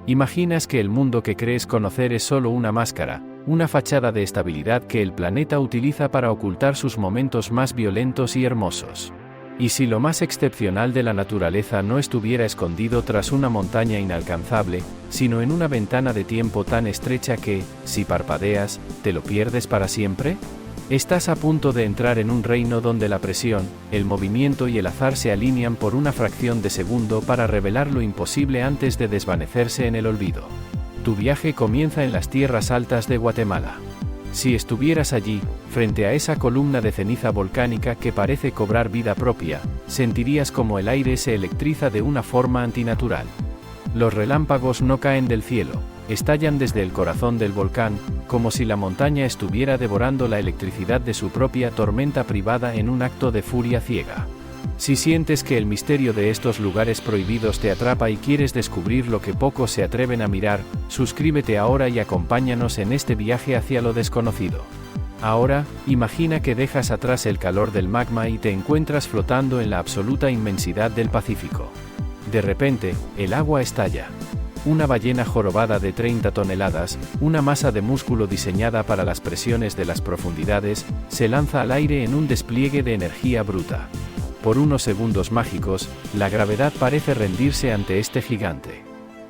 Imaginas que el mundo que crees conocer es solo una máscara, una fachada de estabilidad que el planeta utiliza para ocultar sus momentos más violentos y hermosos. ¿Y si lo más excepcional de la naturaleza no estuviera escondido tras una montaña inalcanzable, sino en una ventana de tiempo tan estrecha que, si parpadeas, te lo pierdes para siempre? Estás a punto de entrar en un reino donde la presión, el movimiento y el azar se alinean por una fracción de segundo para revelar lo imposible antes de desvanecerse en el olvido. Tu viaje comienza en las tierras altas de Guatemala. Si estuvieras allí, frente a esa columna de ceniza volcánica que parece cobrar vida propia, sentirías como el aire se electriza de una forma antinatural. Los relámpagos no caen del cielo, estallan desde el corazón del volcán, como si la montaña estuviera devorando la electricidad de su propia tormenta privada en un acto de furia ciega. Si sientes que el misterio de estos lugares prohibidos te atrapa y quieres descubrir lo que pocos se atreven a mirar, suscríbete ahora y acompáñanos en este viaje hacia lo desconocido. Ahora, imagina que dejas atrás el calor del magma y te encuentras flotando en la absoluta inmensidad del Pacífico. De repente, el agua estalla. Una ballena jorobada de 30 toneladas, una masa de músculo diseñada para las presiones de las profundidades, se lanza al aire en un despliegue de energía bruta. Por unos segundos mágicos, la gravedad parece rendirse ante este gigante.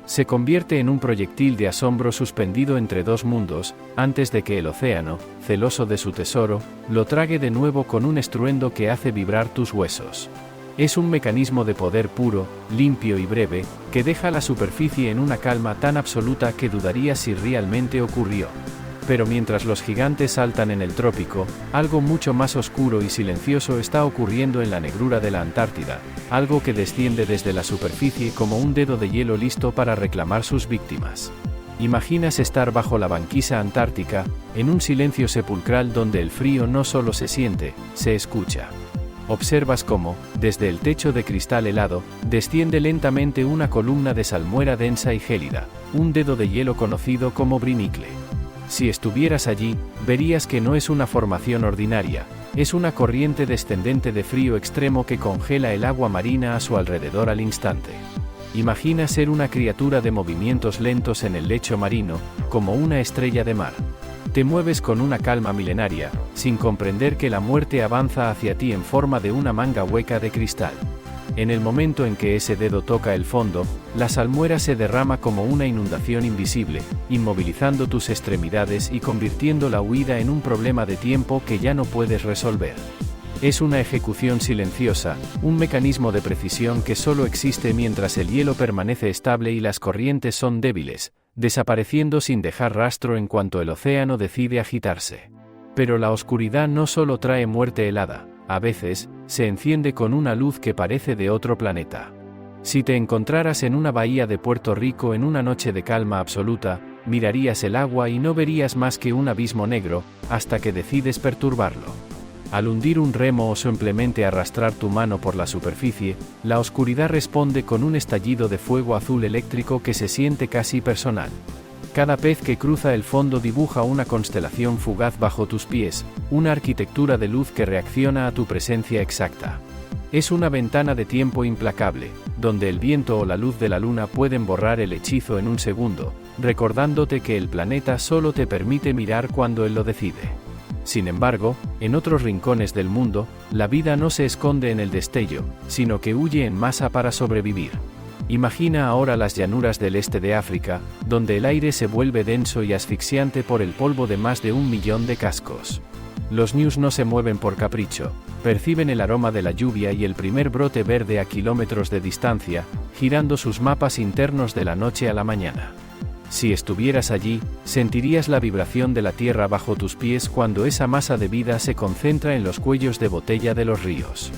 Se convierte en un proyectil de asombro suspendido entre dos mundos, antes de que el océano, celoso de su tesoro, lo trague de nuevo con un estruendo que hace vibrar tus huesos. Es un mecanismo de poder puro, limpio y breve, que deja la superficie en una calma tan absoluta que dudarías si realmente ocurrió. Pero mientras los gigantes saltan en el trópico, algo mucho más oscuro y silencioso está ocurriendo en la negrura de la Antártida, algo que desciende desde la superficie como un dedo de hielo listo para reclamar sus víctimas. Imaginas estar bajo la banquisa antártica, en un silencio sepulcral donde el frío no solo se siente, se escucha. Observas cómo, desde el techo de cristal helado, desciende lentamente una columna de salmuera densa y gélida, un dedo de hielo conocido como brinicle. Si estuvieras allí, verías que no es una formación ordinaria, es una corriente descendente de frío extremo que congela el agua marina a su alrededor al instante. Imagina ser una criatura de movimientos lentos en el lecho marino, como una estrella de mar. Te mueves con una calma milenaria, sin comprender que la muerte avanza hacia ti en forma de una manga hueca de cristal. En el momento en que ese dedo toca el fondo, la salmuera se derrama como una inundación invisible, inmovilizando tus extremidades y convirtiendo la huida en un problema de tiempo que ya no puedes resolver. Es una ejecución silenciosa, un mecanismo de precisión que solo existe mientras el hielo permanece estable y las corrientes son débiles, desapareciendo sin dejar rastro en cuanto el océano decide agitarse. Pero la oscuridad no solo trae muerte helada, a veces, se enciende con una luz que parece de otro planeta. Si te encontraras en una bahía de Puerto Rico en una noche de calma absoluta, mirarías el agua y no verías más que un abismo negro, hasta que decides perturbarlo. Al hundir un remo o simplemente arrastrar tu mano por la superficie, la oscuridad responde con un estallido de fuego azul eléctrico que se siente casi personal. Cada pez que cruza el fondo dibuja una constelación fugaz bajo tus pies, una arquitectura de luz que reacciona a tu presencia exacta. Es una ventana de tiempo implacable, donde el viento o la luz de la luna pueden borrar el hechizo en un segundo, recordándote que el planeta solo te permite mirar cuando él lo decide. Sin embargo, en otros rincones del mundo, la vida no se esconde en el destello, sino que huye en masa para sobrevivir. Imagina ahora las llanuras del este de África, donde el aire se vuelve denso y asfixiante por el polvo de más de 1 millón de cascos. Los ñus no se mueven por capricho, perciben el aroma de la lluvia y el primer brote verde a kilómetros de distancia, girando sus mapas internos de la noche a la mañana. Si estuvieras allí, sentirías la vibración de la tierra bajo tus pies cuando esa masa de vida se concentra en los cuellos de botella de los ríos.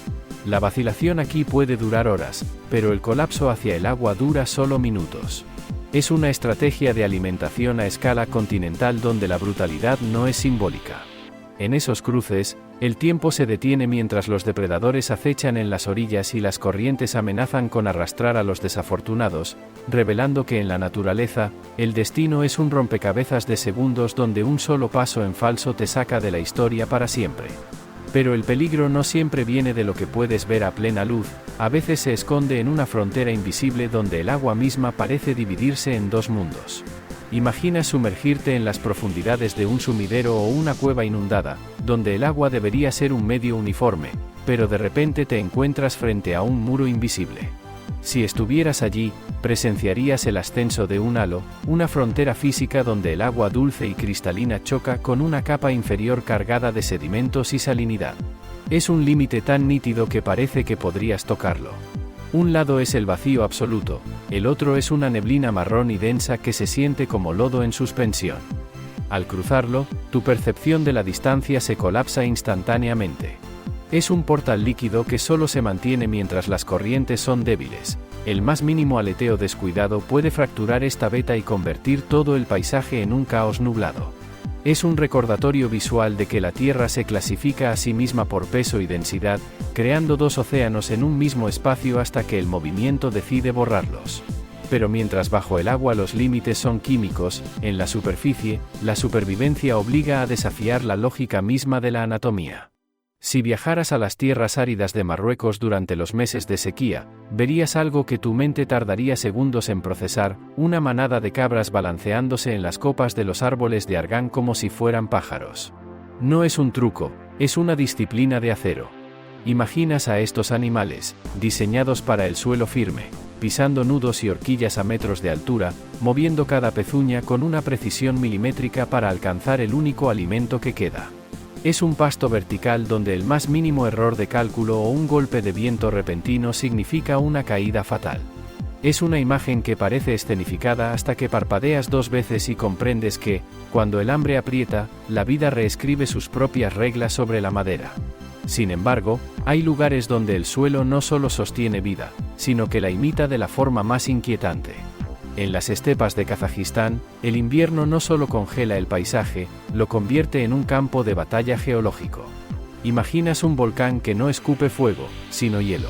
La vacilación aquí puede durar horas, pero el colapso hacia el agua dura solo minutos. Es una estrategia de alimentación a escala continental donde la brutalidad no es simbólica. En esos cruces, el tiempo se detiene mientras los depredadores acechan en las orillas y las corrientes amenazan con arrastrar a los desafortunados, revelando que en la naturaleza, el destino es un rompecabezas de segundos donde un solo paso en falso te saca de la historia para siempre. Pero el peligro no siempre viene de lo que puedes ver a plena luz, a veces se esconde en una frontera invisible donde el agua misma parece dividirse en dos mundos. Imagina sumergirte en las profundidades de un sumidero o una cueva inundada, donde el agua debería ser un medio uniforme, pero de repente te encuentras frente a un muro invisible. Si estuvieras allí, presenciarías el ascenso de un halo, una frontera física donde el agua dulce y cristalina choca con una capa inferior cargada de sedimentos y salinidad. Es un límite tan nítido que parece que podrías tocarlo. Un lado es el vacío absoluto, el otro es una neblina marrón y densa que se siente como lodo en suspensión. Al cruzarlo, tu percepción de la distancia se colapsa instantáneamente. Es un portal líquido que solo se mantiene mientras las corrientes son débiles. El más mínimo aleteo descuidado puede fracturar esta veta y convertir todo el paisaje en un caos nublado. Es un recordatorio visual de que la Tierra se clasifica a sí misma por peso y densidad, creando dos océanos en un mismo espacio hasta que el movimiento decide borrarlos. Pero mientras bajo el agua los límites son químicos, en la superficie, la supervivencia obliga a desafiar la lógica misma de la anatomía. Si viajaras a las tierras áridas de Marruecos durante los meses de sequía, verías algo que tu mente tardaría segundos en procesar: una manada de cabras balanceándose en las copas de los árboles de argán como si fueran pájaros. No es un truco, es una disciplina de acero. Imaginas a estos animales, diseñados para el suelo firme, pisando nudos y horquillas a metros de altura, moviendo cada pezuña con una precisión milimétrica para alcanzar el único alimento que queda. Es un pasto vertical donde el más mínimo error de cálculo o un golpe de viento repentino significa una caída fatal. Es una imagen que parece escenificada hasta que parpadeas dos veces y comprendes que, cuando el hambre aprieta, la vida reescribe sus propias reglas sobre la madera. Sin embargo, hay lugares donde el suelo no solo sostiene vida, sino que la imita de la forma más inquietante. En las estepas de Kazajistán, el invierno no solo congela el paisaje, lo convierte en un campo de batalla geológico. Imaginas un volcán que no escupe fuego, sino hielo.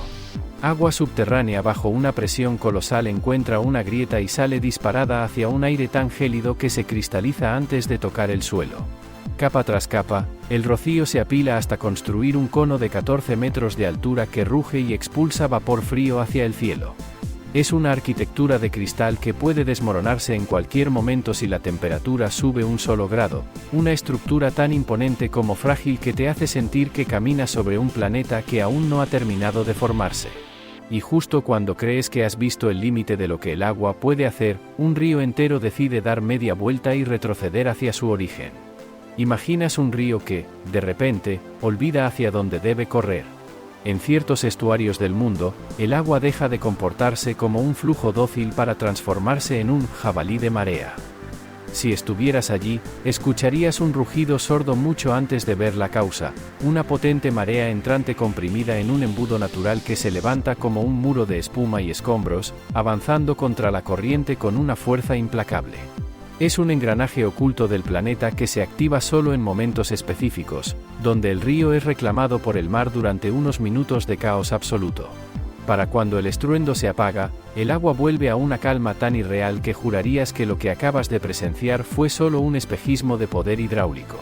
Agua subterránea bajo una presión colosal encuentra una grieta y sale disparada hacia un aire tan gélido que se cristaliza antes de tocar el suelo. Capa tras capa, el rocío se apila hasta construir un cono de 14 metros de altura que ruge y expulsa vapor frío hacia el cielo. Es una arquitectura de cristal que puede desmoronarse en cualquier momento si la temperatura sube un solo grado, una estructura tan imponente como frágil que te hace sentir que caminas sobre un planeta que aún no ha terminado de formarse. Y justo cuando crees que has visto el límite de lo que el agua puede hacer, un río entero decide dar media vuelta y retroceder hacia su origen. Imaginas un río que, de repente, olvida hacia dónde debe correr. En ciertos estuarios del mundo, el agua deja de comportarse como un flujo dócil para transformarse en un jabalí de marea. Si estuvieras allí, escucharías un rugido sordo mucho antes de ver la causa, una potente marea entrante comprimida en un embudo natural que se levanta como un muro de espuma y escombros, avanzando contra la corriente con una fuerza implacable. Es un engranaje oculto del planeta que se activa solo en momentos específicos, donde el río es reclamado por el mar durante unos minutos de caos absoluto. Para cuando el estruendo se apaga, el agua vuelve a una calma tan irreal que jurarías que lo que acabas de presenciar fue solo un espejismo de poder hidráulico.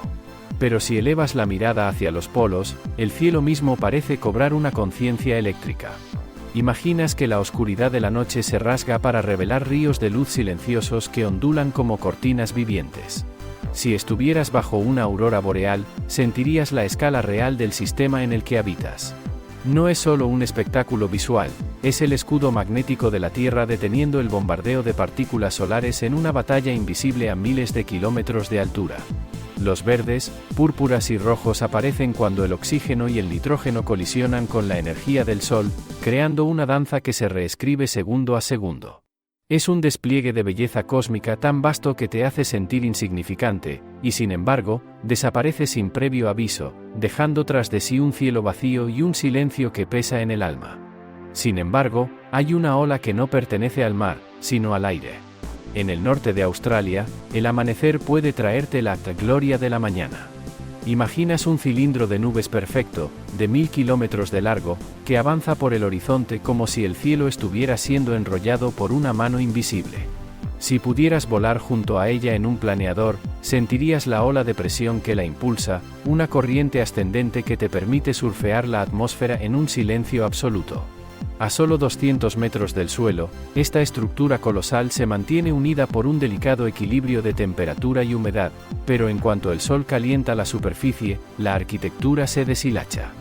Pero si elevas la mirada hacia los polos, el cielo mismo parece cobrar una conciencia eléctrica. Imaginas que la oscuridad de la noche se rasga para revelar ríos de luz silenciosos que ondulan como cortinas vivientes. Si estuvieras bajo una aurora boreal, sentirías la escala real del sistema en el que habitas. No es solo un espectáculo visual, es el escudo magnético de la Tierra deteniendo el bombardeo de partículas solares en una batalla invisible a miles de kilómetros de altura. Los verdes, púrpuras y rojos aparecen cuando el oxígeno y el nitrógeno colisionan con la energía del Sol, creando una danza que se reescribe segundo a segundo. Es un despliegue de belleza cósmica tan vasto que te hace sentir insignificante, y sin embargo, desaparece sin previo aviso, dejando tras de sí un cielo vacío y un silencio que pesa en el alma. Sin embargo, hay una ola que no pertenece al mar, sino al aire. En el norte de Australia, el amanecer puede traerte la gloria de la mañana. Imaginas un cilindro de nubes perfecto, de 1000 kilómetros de largo, que avanza por el horizonte como si el cielo estuviera siendo enrollado por una mano invisible. Si pudieras volar junto a ella en un planeador, sentirías la ola de presión que la impulsa, una corriente ascendente que te permite surfear la atmósfera en un silencio absoluto. A solo 200 metros del suelo, esta estructura colosal se mantiene unida por un delicado equilibrio de temperatura y humedad, pero en cuanto el sol calienta la superficie, la arquitectura se deshilacha.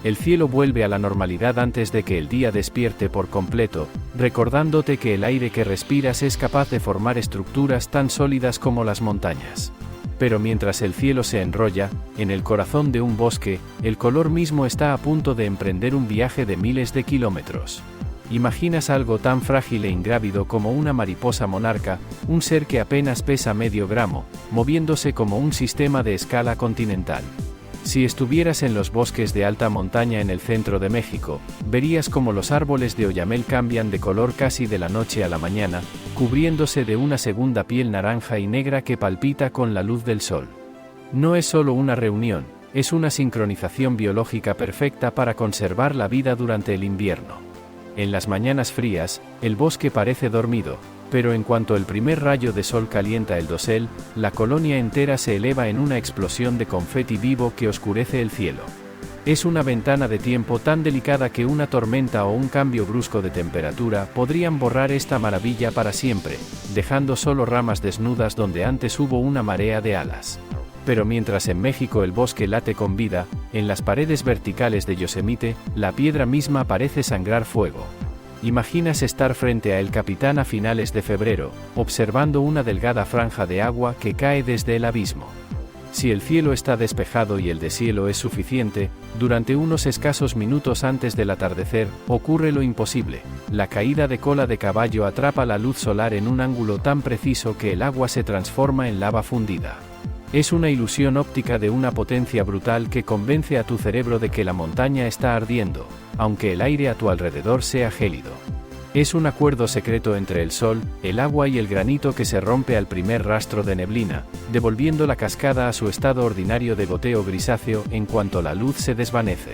El cielo vuelve a la normalidad antes de que el día despierte por completo, recordándote que el aire que respiras es capaz de formar estructuras tan sólidas como las montañas. Pero mientras el cielo se enrolla, en el corazón de un bosque, el color mismo está a punto de emprender un viaje de miles de kilómetros. ¿Imaginas algo tan frágil e ingrávido como una mariposa monarca, un ser que apenas pesa medio gramo, moviéndose como un sistema de escala continental? Si estuvieras en los bosques de alta montaña en el centro de México, verías cómo los árboles de oyamel cambian de color casi de la noche a la mañana, cubriéndose de una segunda piel naranja y negra que palpita con la luz del sol. No es solo una reunión, es una sincronización biológica perfecta para conservar la vida durante el invierno. En las mañanas frías, el bosque parece dormido, pero en cuanto el primer rayo de sol calienta el dosel, la colonia entera se eleva en una explosión de confeti vivo que oscurece el cielo. Es una ventana de tiempo tan delicada que una tormenta o un cambio brusco de temperatura podrían borrar esta maravilla para siempre, dejando solo ramas desnudas donde antes hubo una marea de alas. Pero mientras en México el bosque late con vida, en las paredes verticales de Yosemite, la piedra misma parece sangrar fuego. ¿Imaginas estar frente a El Capitán a finales de febrero, observando una delgada franja de agua que cae desde el abismo? Si el cielo está despejado y el deshielo es suficiente, durante unos escasos minutos antes del atardecer, ocurre lo imposible. La caída de cola de caballo atrapa la luz solar en un ángulo tan preciso que el agua se transforma en lava fundida. Es una ilusión óptica de una potencia brutal que convence a tu cerebro de que la montaña está ardiendo, aunque el aire a tu alrededor sea gélido. Es un acuerdo secreto entre el sol, el agua y el granito que se rompe al primer rastro de neblina, devolviendo la cascada a su estado ordinario de goteo grisáceo en cuanto la luz se desvanece.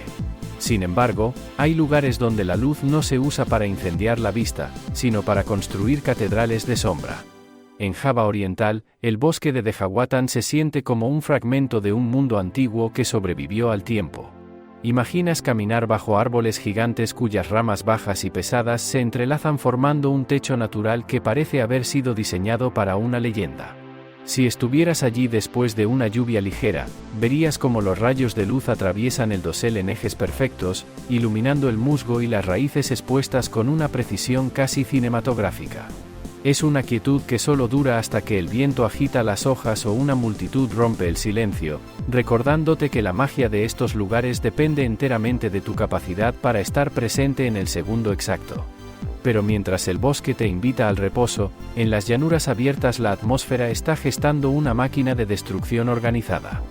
Sin embargo, hay lugares donde la luz no se usa para incendiar la vista, sino para construir catedrales de sombra. En Java Oriental, el bosque de Dejahuatán se siente como un fragmento de un mundo antiguo que sobrevivió al tiempo. ¿Imaginas caminar bajo árboles gigantes cuyas ramas bajas y pesadas se entrelazan formando un techo natural que parece haber sido diseñado para una leyenda? Si estuvieras allí después de una lluvia ligera, verías cómo los rayos de luz atraviesan el dosel en ejes perfectos, iluminando el musgo y las raíces expuestas con una precisión casi cinematográfica. Es una quietud que solo dura hasta que el viento agita las hojas o una multitud rompe el silencio, recordándote que la magia de estos lugares depende enteramente de tu capacidad para estar presente en el segundo exacto. Pero mientras el bosque te invita al reposo, en las llanuras abiertas la atmósfera está gestando una máquina de destrucción organizada.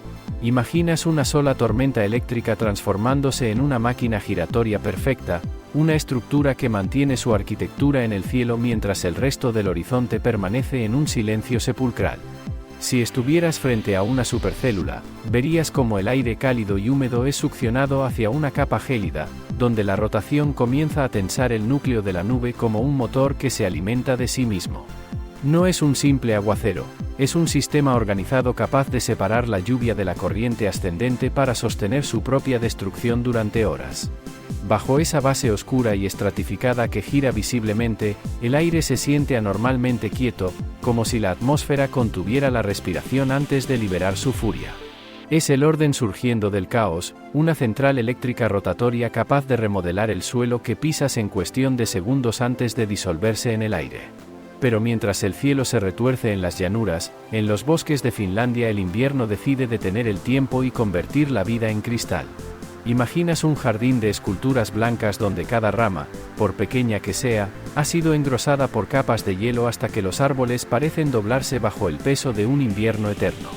¿Imaginas una sola tormenta eléctrica transformándose en una máquina giratoria perfecta, una estructura que mantiene su arquitectura en el cielo mientras el resto del horizonte permanece en un silencio sepulcral? Si estuvieras frente a una supercélula, verías cómo el aire cálido y húmedo es succionado hacia una capa gélida, donde la rotación comienza a tensar el núcleo de la nube como un motor que se alimenta de sí mismo. No es un simple aguacero, es un sistema organizado capaz de separar la lluvia de la corriente ascendente para sostener su propia destrucción durante horas. Bajo esa base oscura y estratificada que gira visiblemente, el aire se siente anormalmente quieto, como si la atmósfera contuviera la respiración antes de liberar su furia. Es el orden surgiendo del caos, una central eléctrica rotatoria capaz de remodelar el suelo que pisas en cuestión de segundos antes de disolverse en el aire. Pero mientras el cielo se retuerce en las llanuras, en los bosques de Finlandia el invierno decide detener el tiempo y convertir la vida en cristal. ¿Imaginas un jardín de esculturas blancas donde cada rama, por pequeña que sea, ha sido engrosada por capas de hielo hasta que los árboles parecen doblarse bajo el peso de un invierno eterno?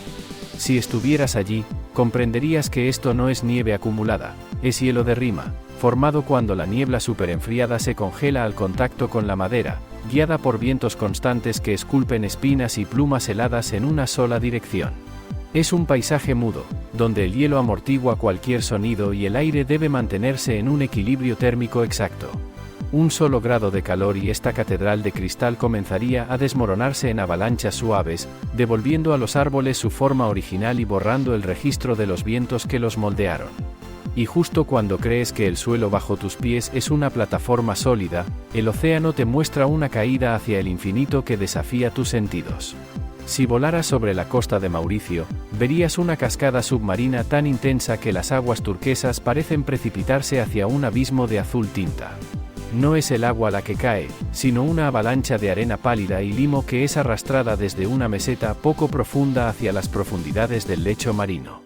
Si estuvieras allí, comprenderías que esto no es nieve acumulada, es hielo de rima, formado cuando la niebla superenfriada se congela al contacto con la madera, guiada por vientos constantes que esculpen espinas y plumas heladas en una sola dirección. Es un paisaje mudo, donde el hielo amortigua cualquier sonido y el aire debe mantenerse en un equilibrio térmico exacto. Un solo grado de calor y esta catedral de cristal comenzaría a desmoronarse en avalanchas suaves, devolviendo a los árboles su forma original y borrando el registro de los vientos que los moldearon. Y justo cuando crees que el suelo bajo tus pies es una plataforma sólida, el océano te muestra una caída hacia el infinito que desafía tus sentidos. Si volaras sobre la costa de Mauricio, verías una cascada submarina tan intensa que las aguas turquesas parecen precipitarse hacia un abismo de azul tinta. No es el agua la que cae, sino una avalancha de arena pálida y limo que es arrastrada desde una meseta poco profunda hacia las profundidades del lecho marino.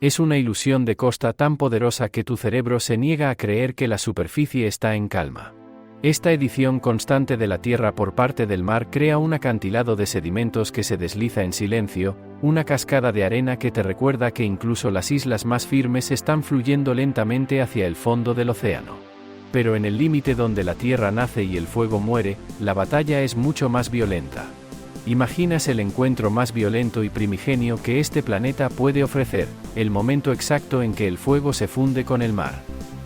Es una ilusión de costa tan poderosa que tu cerebro se niega a creer que la superficie está en calma. Esta edición constante de la Tierra por parte del mar crea un acantilado de sedimentos que se desliza en silencio, una cascada de arena que te recuerda que incluso las islas más firmes están fluyendo lentamente hacia el fondo del océano. Pero en el límite donde la tierra nace y el fuego muere, la batalla es mucho más violenta. Imaginas el encuentro más violento y primigenio que este planeta puede ofrecer, el momento exacto en que el fuego se funde con el mar.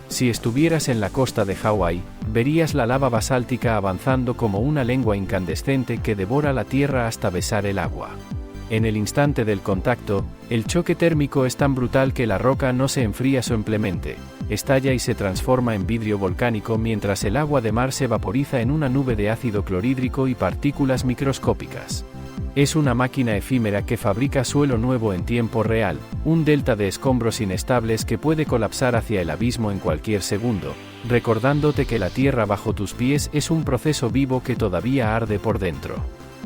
Si estuvieras en la costa de Hawái, verías la lava basáltica avanzando como una lengua incandescente que devora la tierra hasta besar el agua. En el instante del contacto, el choque térmico es tan brutal que la roca no se enfría simplemente, estalla y se transforma en vidrio volcánico mientras el agua de mar se vaporiza en una nube de ácido clorhídrico y partículas microscópicas. Es una máquina efímera que fabrica suelo nuevo en tiempo real, un delta de escombros inestables que puede colapsar hacia el abismo en cualquier segundo, recordándote que la tierra bajo tus pies es un proceso vivo que todavía arde por dentro.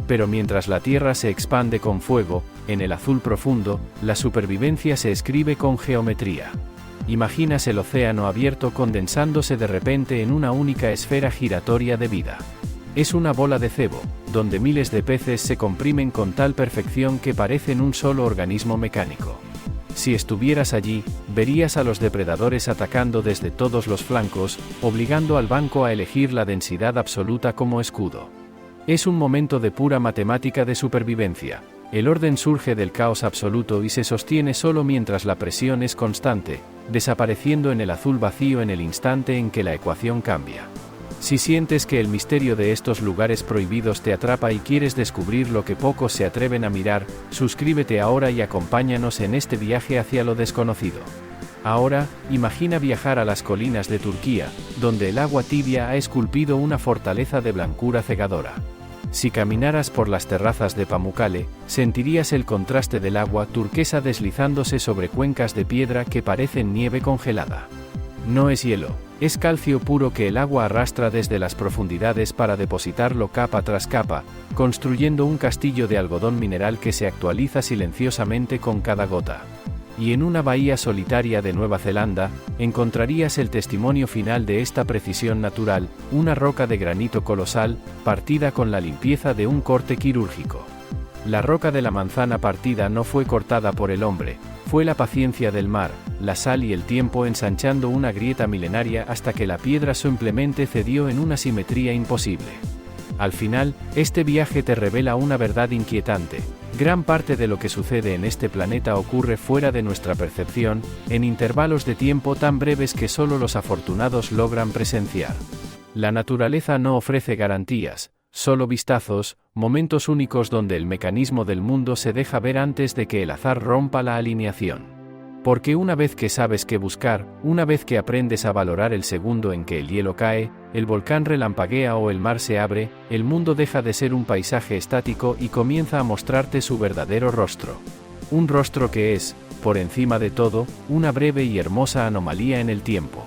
Pero mientras la tierra se expande con fuego, en el azul profundo, la supervivencia se escribe con geometría. Imaginas el océano abierto condensándose de repente en una única esfera giratoria de vida. Es una bola de cebo, donde miles de peces se comprimen con tal perfección que parecen un solo organismo mecánico. Si estuvieras allí, verías a los depredadores atacando desde todos los flancos, obligando al banco a elegir la densidad absoluta como escudo. Es un momento de pura matemática de supervivencia. El orden surge del caos absoluto y se sostiene solo mientras la presión es constante, desapareciendo en el azul vacío en el instante en que la ecuación cambia. Si sientes que el misterio de estos lugares prohibidos te atrapa y quieres descubrir lo que pocos se atreven a mirar, suscríbete ahora y acompáñanos en este viaje hacia lo desconocido. Ahora, imagina viajar a las colinas de Turquía, donde el agua tibia ha esculpido una fortaleza de blancura cegadora. Si caminaras por las terrazas de Pamukkale, sentirías el contraste del agua turquesa deslizándose sobre cuencas de piedra que parecen nieve congelada. No es hielo, es calcio puro que el agua arrastra desde las profundidades para depositarlo capa tras capa, construyendo un castillo de algodón mineral que se actualiza silenciosamente con cada gota. Y en una bahía solitaria de Nueva Zelanda, encontrarías el testimonio final de esta precisión natural, una roca de granito colosal, partida con la limpieza de un corte quirúrgico. La roca de la manzana partida no fue cortada por el hombre, fue la paciencia del mar, la sal y el tiempo ensanchando una grieta milenaria hasta que la piedra simplemente cedió en una simetría imposible. Al final, este viaje te revela una verdad inquietante. Gran parte de lo que sucede en este planeta ocurre fuera de nuestra percepción, en intervalos de tiempo tan breves que solo los afortunados logran presenciar. La naturaleza no ofrece garantías, solo vistazos, momentos únicos donde el mecanismo del mundo se deja ver antes de que el azar rompa la alineación. Porque una vez que sabes qué buscar, una vez que aprendes a valorar el segundo en que el hielo cae, el volcán relampaguea o el mar se abre, el mundo deja de ser un paisaje estático y comienza a mostrarte su verdadero rostro. Un rostro que es, por encima de todo, una breve y hermosa anomalía en el tiempo.